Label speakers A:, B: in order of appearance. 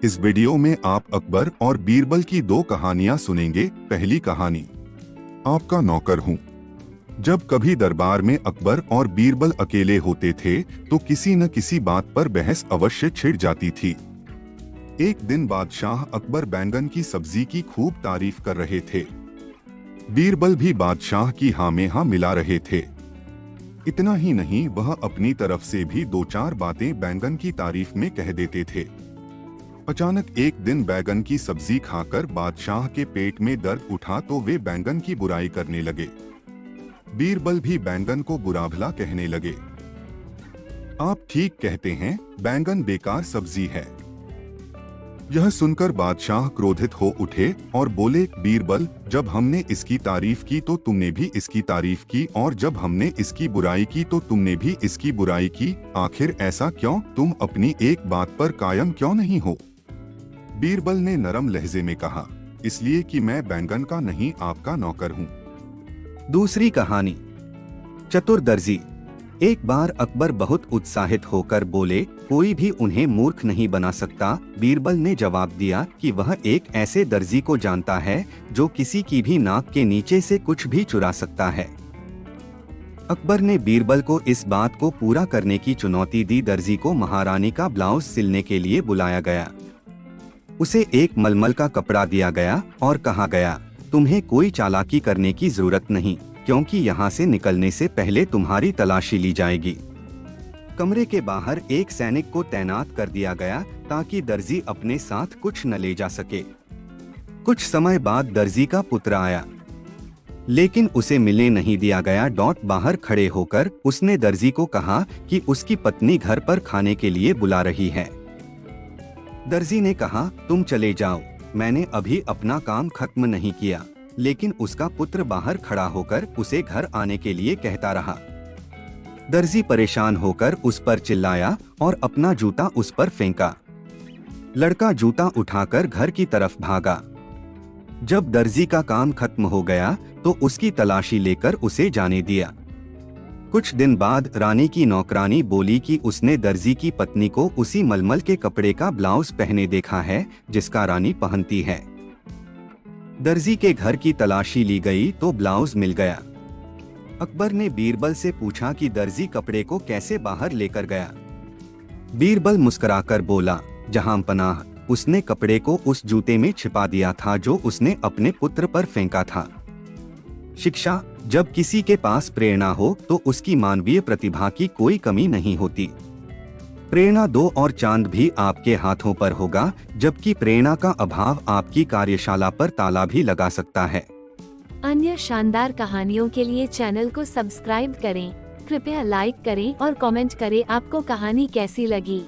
A: इस वीडियो में आप अकबर और बीरबल की दो कहानियां सुनेंगे। पहली कहानी, आपका नौकर हूँ। जब कभी दरबार में अकबर और बीरबल अकेले होते थे तो किसी न किसी बात पर बहस अवश्य छिड़ जाती थी। एक दिन बादशाह अकबर बैंगन की सब्जी की खूब तारीफ कर रहे थे। बीरबल भी बादशाह की हाँ में हाँ मिला रहे थे। इतना ही नहीं, वह अपनी तरफ से भी दो चार बातें बैंगन की तारीफ में कह देते थे। अचानक एक दिन बैंगन की सब्जी खाकर बादशाह के पेट में दर्द उठा तो वे बैंगन की बुराई करने लगे। बीरबल भी बैंगन को बुरा भला कहने लगे। आप ठीक कहते हैं, बैंगन बेकार सब्जी है। यह सुनकर बादशाह क्रोधित हो उठे और बोले, बीरबल, जब हमने इसकी तारीफ की तो तुमने भी इसकी तारीफ की, और जब हमने इसकी बुराई की तो तुमने भी इसकी बुराई की। आखिर ऐसा क्यों? तुम अपनी एक बात पर कायम क्यों नहीं हो? बीरबल ने नरम लहजे में कहा, इसलिए कि मैं बैंगन का नहीं, आपका नौकर हूँ।
B: दूसरी कहानी, चतुर दर्जी। एक बार अकबर बहुत उत्साहित होकर बोले, कोई भी उन्हें मूर्ख नहीं बना सकता। बीरबल ने जवाब दिया कि वह एक ऐसे दर्जी को जानता है जो किसी की भी नाक के नीचे से कुछ भी चुरा सकता है। अकबर ने बीरबल को इस बात को पूरा करने की चुनौती दी। दर्जी को महारानी का ब्लाउज सिलने के लिए बुलाया गया। उसे एक मलमल का कपड़ा दिया गया और कहा गया, तुम्हें कोई चालाकी करने की जरूरत नहीं, क्योंकि यहाँ से निकलने से पहले तुम्हारी तलाशी ली जाएगी। कमरे के बाहर एक सैनिक को तैनात कर दिया गया ताकि दर्जी अपने साथ कुछ न ले जा सके। कुछ समय बाद दर्जी का पुत्र आया, लेकिन उसे मिलने नहीं दिया गया। बाहर खड़े होकर उसने दर्जी को कहा कि उसकी पत्नी घर पर खाने के लिए बुला रही है। दर्जी ने कहा, तुम चले जाओ, मैंने अभी अपना काम खत्म नहीं किया। लेकिन उसका पुत्र बाहर खड़ा होकर उसे घर आने के लिए कहता रहा। दर्जी परेशान होकर उस पर चिल्लाया और अपना जूता उस पर फेंका। लड़का जूता उठाकर घर की तरफ भागा। जब दर्जी का काम खत्म हो गया तो उसकी तलाशी लेकर उसे जाने दिया। कुछ दिन बाद रानी की नौकरानी बोली कि उसने दर्जी की पत्नी को उसी मलमल के कपड़े का ब्लाउज पहने देखा है जिसका रानी पहनती है। दर्जी के घर की तलाशी ली गई तो ब्लाउज मिल गया। अकबर ने बीरबल से पूछा कि दर्जी कपड़े को कैसे बाहर लेकर गया। बीरबल मुस्कुराकर बोला, जहां पनाह, उसने कपड़े को उस जूते में छिपा दिया था जो उसने अपने पुत्र पर फेंका था। शिक्षा, जब किसी के पास प्रेरणा हो तो उसकी मानवीय प्रतिभा की कोई कमी नहीं होती। प्रेरणा दो और चांद भी आपके हाथों पर होगा, जबकि प्रेरणा का अभाव आपकी कार्यशाला पर ताला भी लगा सकता है।
C: अन्य शानदार कहानियों के लिए चैनल को सब्सक्राइब करें। कृपया लाइक करें और कमेंट करें आपको कहानी कैसी लगी।